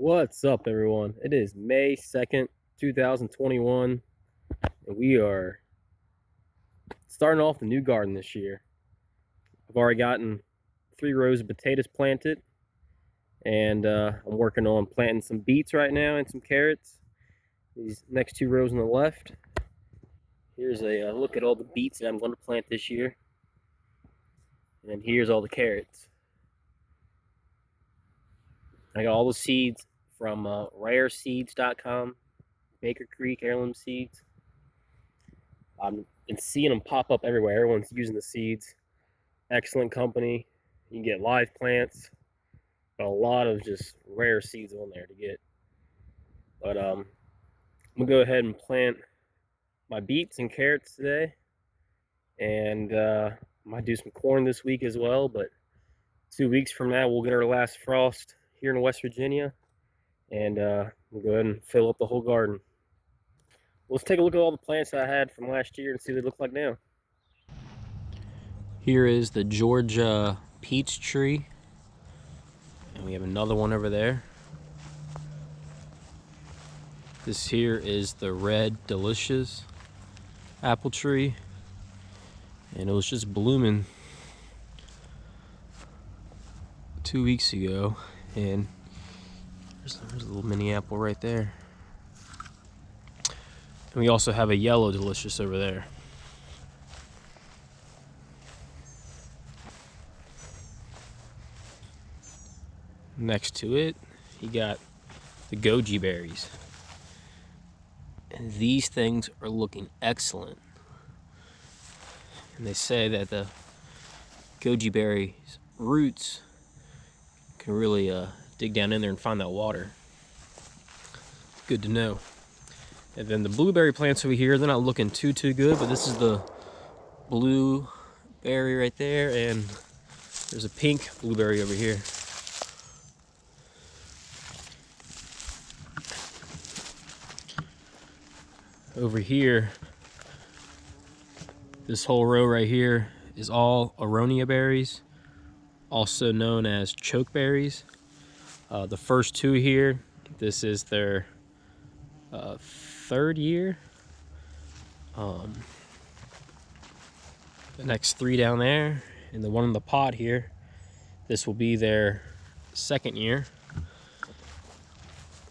What's up, everyone? It is May 2nd, 2021, and we are starting off the new garden this year. I've already gotten 3 rows of potatoes planted, and I'm working on planting some beets right now and some carrots. These next 2 rows on the left. Here's a look at all the beets that I'm going to plant this year, and here's all the carrots. I got all the seeds from rareseeds.com, Baker Creek heirloom seeds. I've been seeing them pop up everywhere. Everyone's using the seeds. Excellent company. You can get live plants, but a lot of just rare seeds on there to get. But I'm gonna go ahead and plant my beets and carrots today, and might do some corn this week as well. But 2 weeks from now, we'll get our last frost here in West Virginia, and we'll go ahead and fill up the whole garden. Let's take a look at all the plants that I had from last year and see what they look like now. Here is the Georgia peach tree, and we have another one over there. This here is the red delicious apple tree, and it was just blooming 2 weeks ago, and there's a little mini apple right there. And we also have a yellow delicious over there. Next to it, you got the Goji Berries. And these things are looking excellent. And they say that the Goji Berries roots can really dig down in there and find that water. Good to know. And then the blueberry plants over here, they're not looking too good, but this is the blueberry right there, and there's a pink blueberry over here. Over here, this whole row right here is all aronia berries, also known as chokeberries. The first 2 here, this is their 3rd year. The next 3 down there, and the one in the pot here, this will be their 2nd year.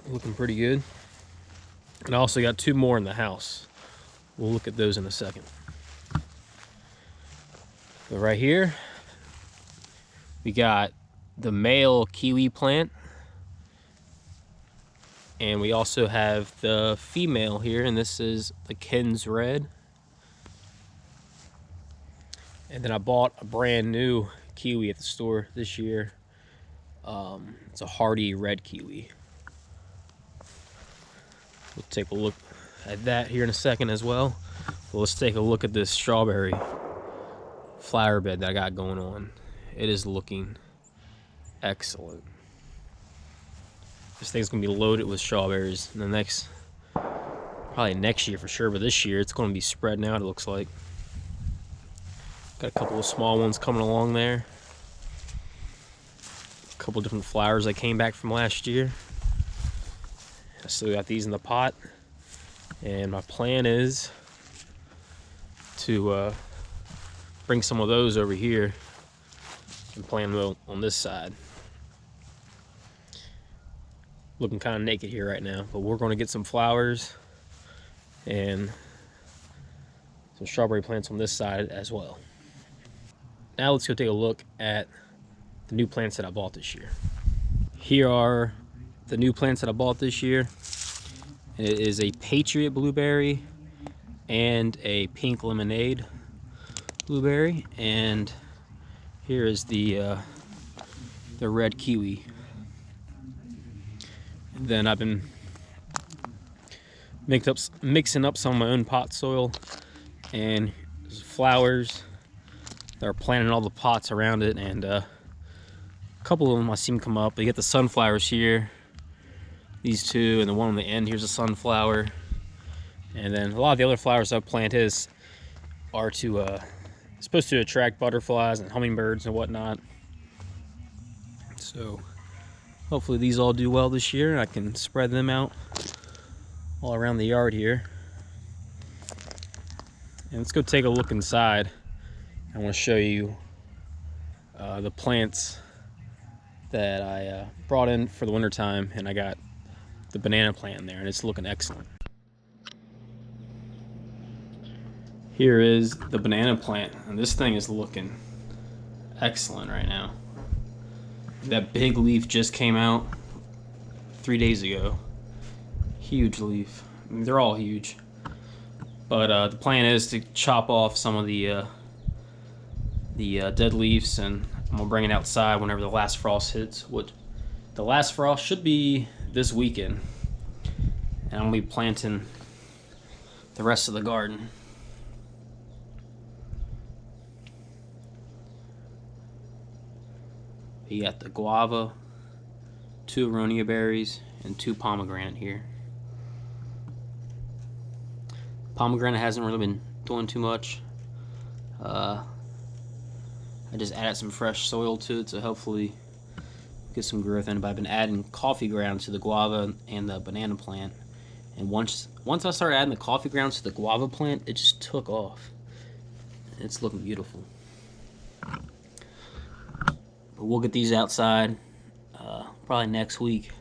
Looking pretty good. And I also got 2 more in the house. We'll look at those in a second. But right here, we got the male kiwi plant. And we also have the female here, and this is the Ken's Red. And then I bought a brand new kiwi at the store this year. It's a hardy red kiwi. We'll take a look at that here in a second as well. But let's take a look at this strawberry flower bed that I got going on. It is looking excellent. This thing's gonna be loaded with strawberries in the probably next year for sure, but this year it's gonna be spreading out, it looks like. Got a couple of small ones coming along there. A couple different flowers that came back from last year. I still got these in the pot, and my plan is to bring some of those over here and plant them on this side. Looking kind of naked here right now, but we're going to get some flowers and some strawberry plants on this side as well. Now let's go take a look at the new plants that I bought this year. Here are the new plants that I bought this year. It is a Patriot blueberry and a pink lemonade blueberry, and here is the red kiwi. And then I've been mixing up some of my own pot soil, and there's flowers that are planting all the pots around it, and a couple of them I see them come up. But you get the sunflowers here, these 2, and the one on the end here's a sunflower. And then a lot of the other flowers I've planted are supposed to attract butterflies and hummingbirds and whatnot. So Hopefully these all do well this year and I can spread them out all around the yard here. And let's go take a look inside. I want to show you the plants that I brought in for the winter time, and I got the banana plant in there and it's looking excellent. Here is the banana plant, and this thing is looking excellent right now. That big leaf just came out 3 days ago. Huge leaf. I mean, they're all huge. But the plan is to chop off some of the dead leaves, and I'm gonna bring it outside whenever the last frost hits. The last frost should be this weekend, and I'm gonna be planting the rest of the garden. You got the guava, 2 aronia berries, and 2 pomegranate here. Pomegranate hasn't really been doing too much. I just added some fresh soil to it to hopefully get some growth in it. But I've been adding coffee grounds to the guava and the banana plant. And once I started adding the coffee grounds to the guava plant, it just took off. It's looking beautiful. But we'll get these outside probably next week,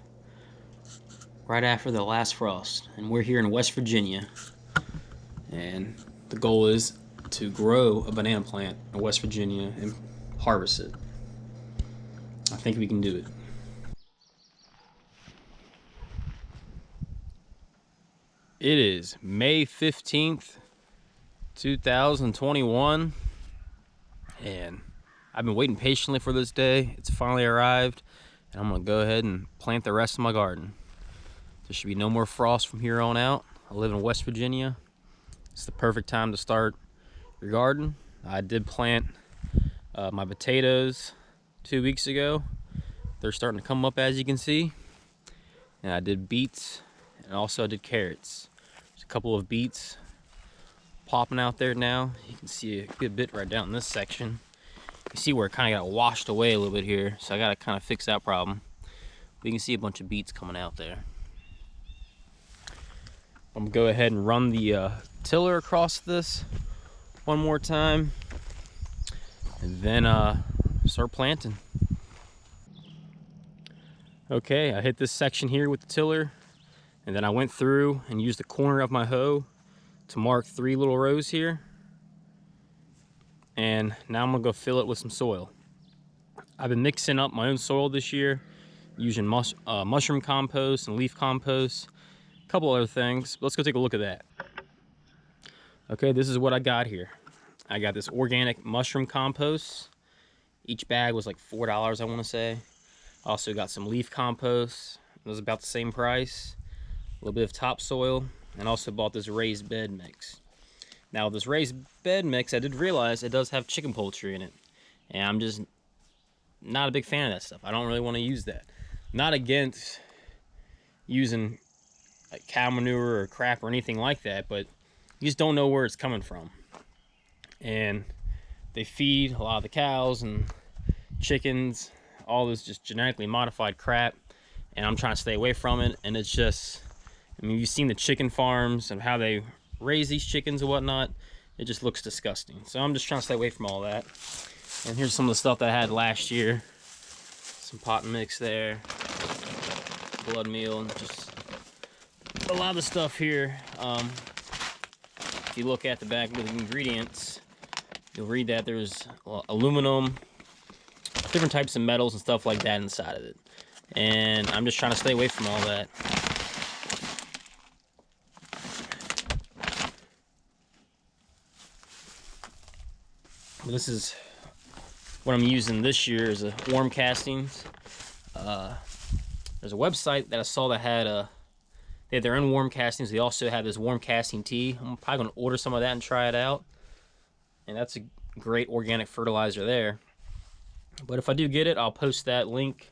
right after the last frost. And we're here in West Virginia, and the goal is to grow a banana plant in West Virginia and harvest it. I think we can do it. It is May 15th, 2021, and I've been waiting patiently for this day. It's finally arrived, and I'm gonna go ahead and plant the rest of my garden. There should be no more frost from here on out. I live in West Virginia. It's the perfect time to start your garden. I did plant my potatoes 2 weeks ago. They're starting to come up, as you can see. And I did beets, and also I did carrots. There's a couple of beets popping out there now. You can see a good bit right down in this section. You see where it kind of got washed away a little bit here, so I got to kind of fix that problem. But you can see a bunch of beets coming out there. I'm gonna go ahead and run the tiller across this one more time, and then start planting. Okay, I hit this section here with the tiller, and then I went through and used the corner of my hoe to mark 3 little rows here. And now I'm gonna go fill it with some soil. I've been mixing up my own soil this year, using mushroom compost and leaf compost, a couple other things. Let's go take a look at that. Okay, this is what I got here. I got this organic mushroom compost. Each bag was like $4, I want to say. Also got some leaf compost. It was about the same price. A little bit of topsoil, and also bought this raised bed mix. Now this raised bed mix, I did realize it does have chicken poultry in it, and I'm just not a big fan of that stuff. I don't really want to use that. Not against using like cow manure or crap or anything like that, but you just don't know where it's coming from. And they feed a lot of the cows and chickens all this just genetically modified crap, and I'm trying to stay away from it. And it's just, I mean, you've seen the chicken farms and how they raise these chickens and whatnot. It just looks disgusting. So I'm just trying to stay away from all that. And here's some of the stuff that I had last year. Some pot mix there, blood meal, and just a lot of the stuff here. If you look at the back of the ingredients, you'll read that there's aluminum, different types of metals and stuff like that inside of it. And I'm just trying to stay away from all that. This is what I'm using this year is a worm castings. There's a website that I saw that had they had their own worm castings. They also have this worm casting tea. I'm probably gonna order some of that and try it out. And that's a great organic fertilizer there. But if I do get it, I'll post that link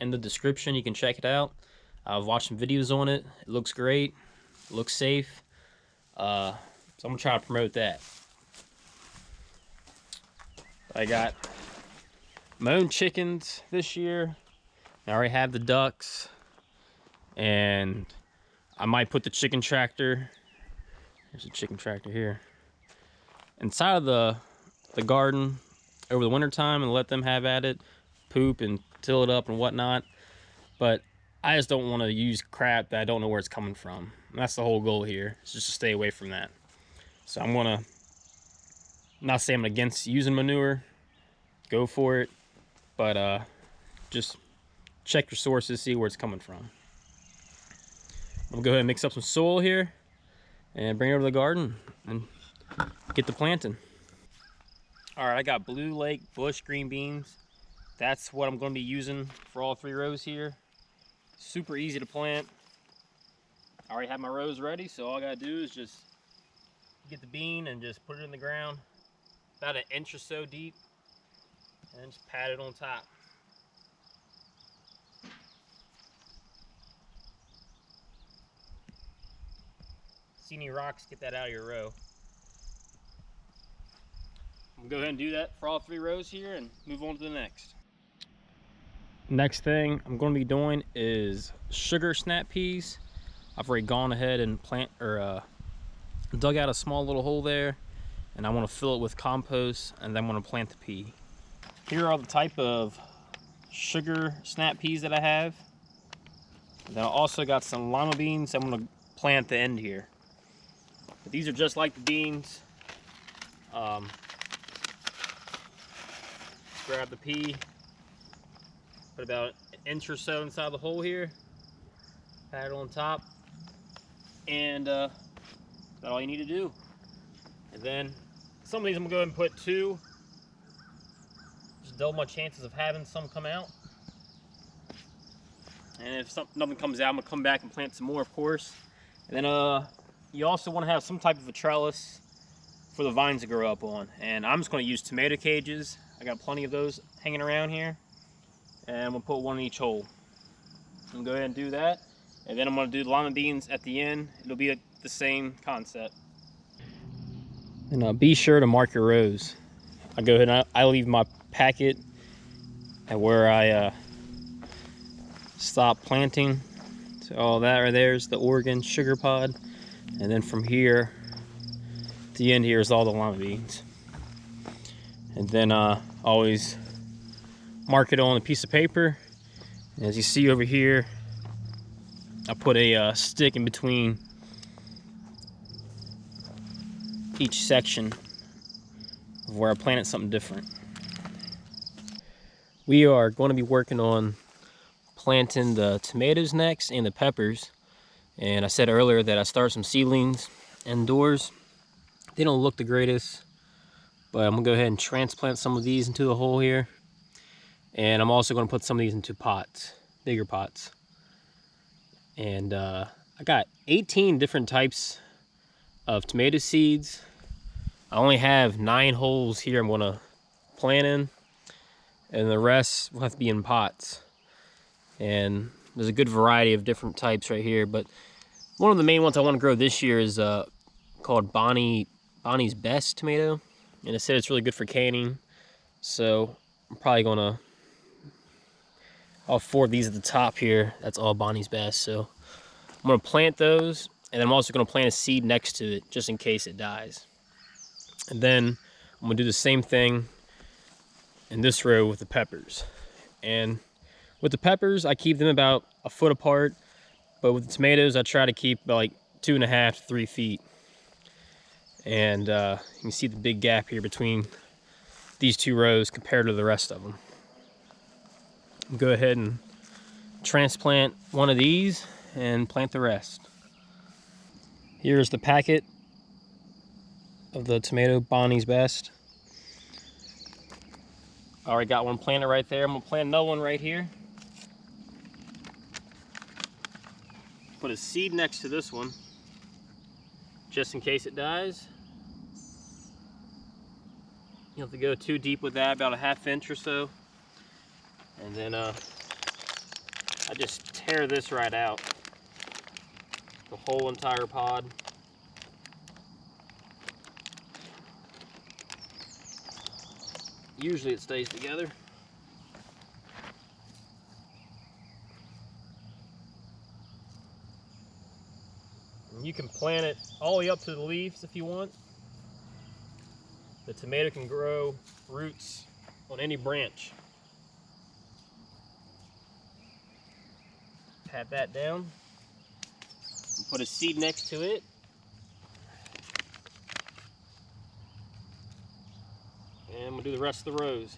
in the description. You can check it out. I've watched some videos on it. It looks great. It looks safe. So I'm gonna try to promote that. I got my own chickens this year. I already have the ducks, and I might put the chicken tractor. There's a chicken tractor here. Inside of the garden over the winter time and let them have at it, poop and till it up and whatnot. But I just don't want to use crap that I don't know where it's coming from. And that's the whole goal here, is just to stay away from that. So I'm gonna, not saying I'm against using manure, go for it, but just check your sources, see where it's coming from. I'm gonna go ahead and mix up some soil here and bring it over to the garden and get the planting. All right, I got Blue Lake bush green beans. That's what I'm gonna be using for all 3 rows here. Super easy to plant. I already have my rows ready, so all I gotta do is just get the bean and just put it in the ground about 1 inch or so deep, and then just pat it on top. See any rocks, get that out of your row. I'm gonna go ahead and do that for all 3 rows here and move on to the next. Next thing I'm gonna be doing is sugar snap peas. I've already gone ahead and dug out a small little hole there, and I want to fill it with compost, and then I'm going to plant the pea. Here are the type of sugar snap peas that I have. Then I also got some lima beans I'm going to plant at the end here. But these are just like the beans. Grab the pea, put about 1 inch or so inside the hole here, pat it on top, and that's all you need to do. And then some of these I'm gonna go ahead and put 2, just double my chances of having some come out. And if nothing comes out, I'm gonna come back and plant some more, of course. And then you also want to have some type of a trellis for the vines to grow up on. And I'm just gonna use tomato cages. I got plenty of those hanging around here, and I'm gonna put 1 in each hole. I'm gonna go ahead and do that, and then I'm gonna do the lima beans at the end. It'll be the same concept. And be sure to mark your rows. I go ahead and I leave my packet at where I stop planting. So all that right there is the Oregon sugar pod, and then from here to the end here is all the lima beans. And then always mark it on a piece of paper. And as you see over here, I put a stick in between each section of where I planted something different. We are going to be working on planting the tomatoes next and the peppers. And I said earlier that I started some seedlings indoors. They don't look the greatest, but I'm gonna go ahead and transplant some of these into the hole here. And I'm also gonna put some of these into pots, bigger pots. And I got 18 different types of tomato seeds. I only have 9 holes here I'm gonna plant in, and the rest will have to be in pots. And there's a good variety of different types right here, but one of the main ones I want to grow this year is called Bonnie's Best tomato, and it said it's really good for canning. So I'm probably gonna, all 4 of these at the top here, that's all Bonnie's Best. So I'm gonna plant those, and then I'm also gonna plant a seed next to it just in case it dies. And then I'm gonna do the same thing in this row with the peppers. And with the peppers, I keep them about a foot apart, but with the tomatoes, I try to keep about like 2.5 to 3 feet. And you can see the big gap here between these 2 rows compared to the rest of them. Go ahead and transplant one of these and plant the rest. Here's the packet of the tomato Bonnie's Best. I already got one planted right there. I'm gonna plant another one right here. Put a seed next to this one, just in case it dies. You don't have to go too deep with that, about a 1/2 inch or so. And then I just tear this right out, the whole entire pod. Usually it stays together. And you can plant it all the way up to the leaves if you want. The tomato can grow roots on any branch. Pat that down. And put a seed next to it. And we'll do the rest of the rows.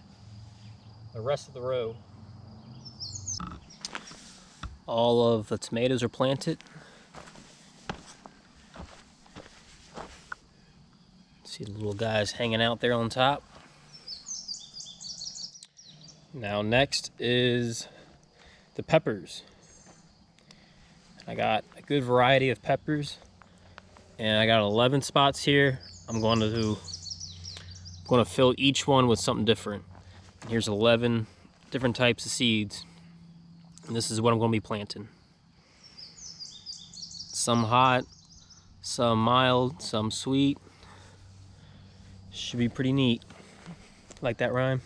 The rest of the row. All of the tomatoes are planted. See the little guys hanging out there on top. Now next is the peppers. I got a good variety of peppers, and I got 11 spots here. I'm going to fill each one with something different. Here's 11 different types of seeds, and this is what I'm going to be planting. Some hot, some mild, some sweet. Should be pretty neat. Like that rhyme?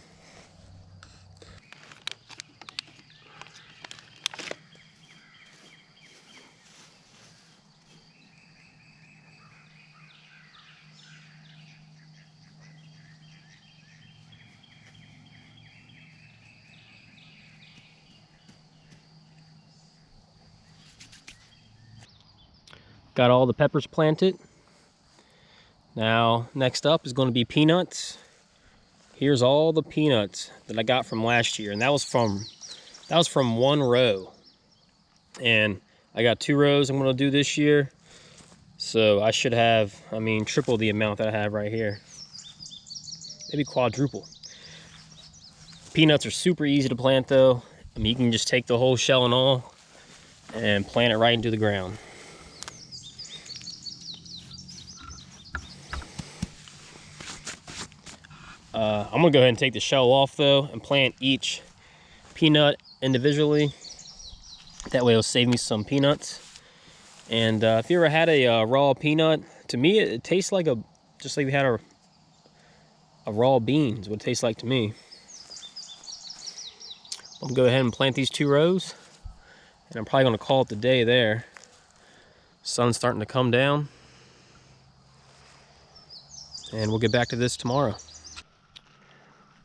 Got all the peppers planted. Now, next up is going to be peanuts. Here's all the peanuts that I got from last year, and that was from one row. And I got 2 rows I'm going to do this year. So I should have, triple the amount that I have right here. Maybe quadruple. Peanuts are super easy to plant though. You can just take the whole shell and all and plant it right into the ground. I'm gonna go ahead and take the shell off though and plant each peanut individually. That way it'll save me some peanuts. And if you ever had a raw peanut, to me it tastes like just like we had a raw bean is what it tastes like to me. I'm gonna go ahead and plant these 2 rows, and I'm probably gonna call it the day there. Sun's starting to come down, and we'll get back to this tomorrow.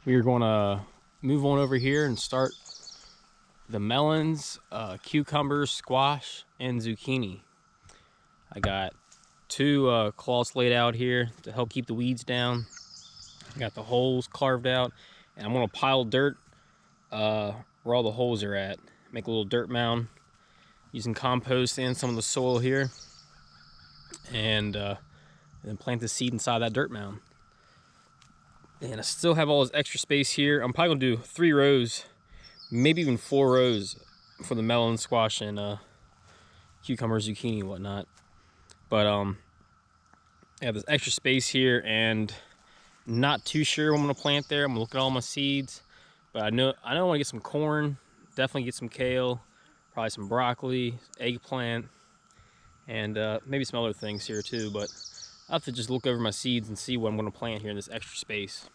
We are going to move on over here and start the melons, cucumbers, squash, and zucchini. I got 2 cloths laid out here to help keep the weeds down. I got the holes carved out, and I'm going to pile dirt where all the holes are at. Make a little dirt mound using compost and some of the soil here, and then plant the seed inside that dirt mound. And I still have all this extra space here. I'm probably gonna do 3 rows, maybe even 4 rows for the melon, squash, and cucumber, zucchini, and whatnot. But I have this extra space here, and not too sure what I'm gonna plant there. I'm gonna look at all my seeds, but I know I want to get some corn, definitely get some kale, probably some broccoli, eggplant, and maybe some other things here too. But I'll have to just look over my seeds and see what I'm going to plant here in this extra space.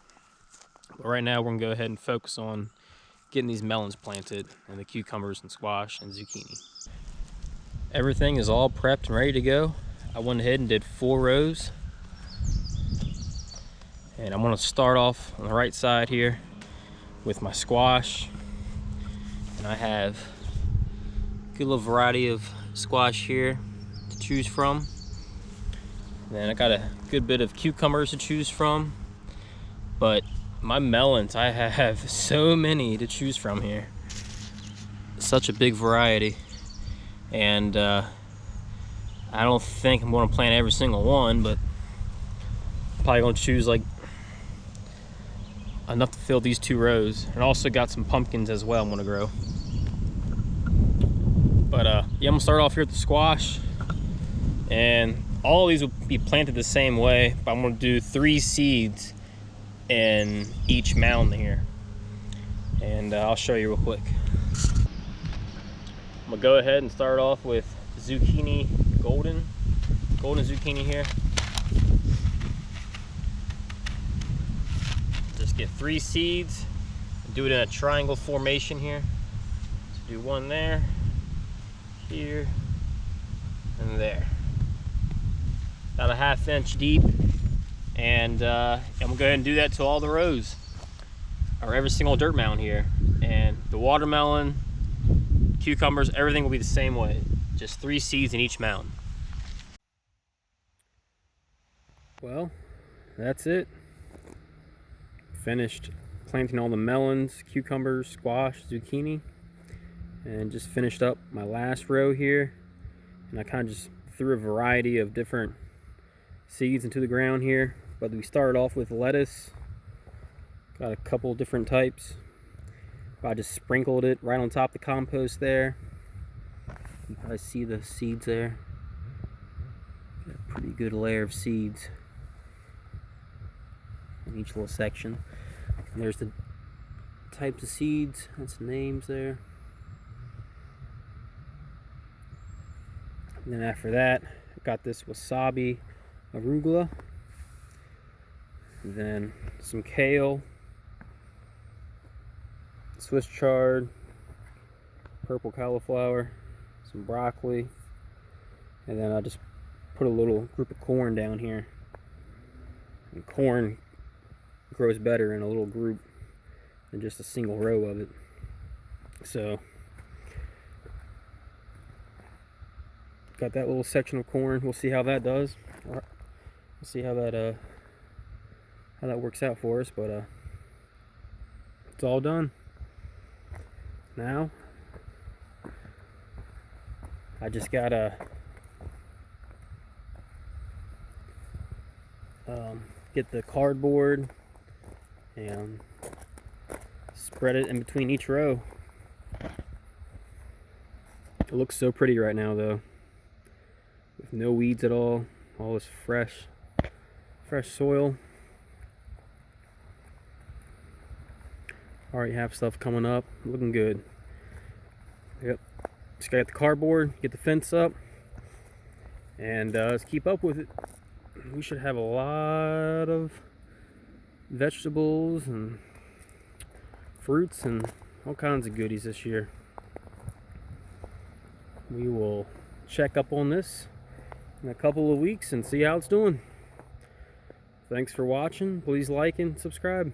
But right now we're going to go ahead and focus on getting these melons planted, and the cucumbers and squash and zucchini. Everything is all prepped and ready to go. I went ahead and did 4 rows. And I'm going to start off on the right side here with my squash. And I have a good little variety of squash here to choose from. Then I got a good bit of cucumbers to choose from, but my melons, I have so many to choose from here. Such a big variety, and I don't think I'm going to plant every single one, but I'm probably going to choose like enough to fill these 2 rows. And also got some pumpkins as well I'm going to grow. But yeah, I'm going to start off here with the squash, and all of these will be planted the same way, but I'm going to do 3 seeds in each mound here. And I'll show you real quick. I'm going to go ahead and start off with zucchini, golden zucchini here. Just get 3 seeds, do it in a triangle formation here. So do 1 there, here, and there. about a 1/2 inch deep, and I'm gonna go ahead and do that to all the rows, or every single dirt mound here. And the watermelon, cucumbers, everything will be the same way, just 3 seeds in each mound. Well, that's it. Finished planting all the melons, cucumbers, squash, zucchini, and just finished up my last row here. And I kind of just threw a variety of different seeds into the ground here, but we started off with lettuce. Got a couple different types. I just sprinkled it right on top of the compost there. You guys see the seeds there? Got a pretty good layer of seeds in each little section. And there's the types of seeds. That's the names there. And then after that, I got this wasabi arugula. And then some kale, Swiss chard, purple cauliflower, some broccoli, and then I just put a little group of corn down here. And corn grows better in a little group than just a single row of it. So got that little section of corn. We'll see how that does. We'll see how that works out for us, but it's all done. Now I just gotta get the cardboard and spread it in between each row. It looks so pretty right now though, with no weeds at all this fresh soil. Already have stuff coming up, looking good. Yep, just gotta get the cardboard, get the fence up, and let's keep up with it. We should have a lot of vegetables and fruits and all kinds of goodies this year. We will check up on this in a couple of weeks and see how it's doing. Thanks for watching. Please like and subscribe.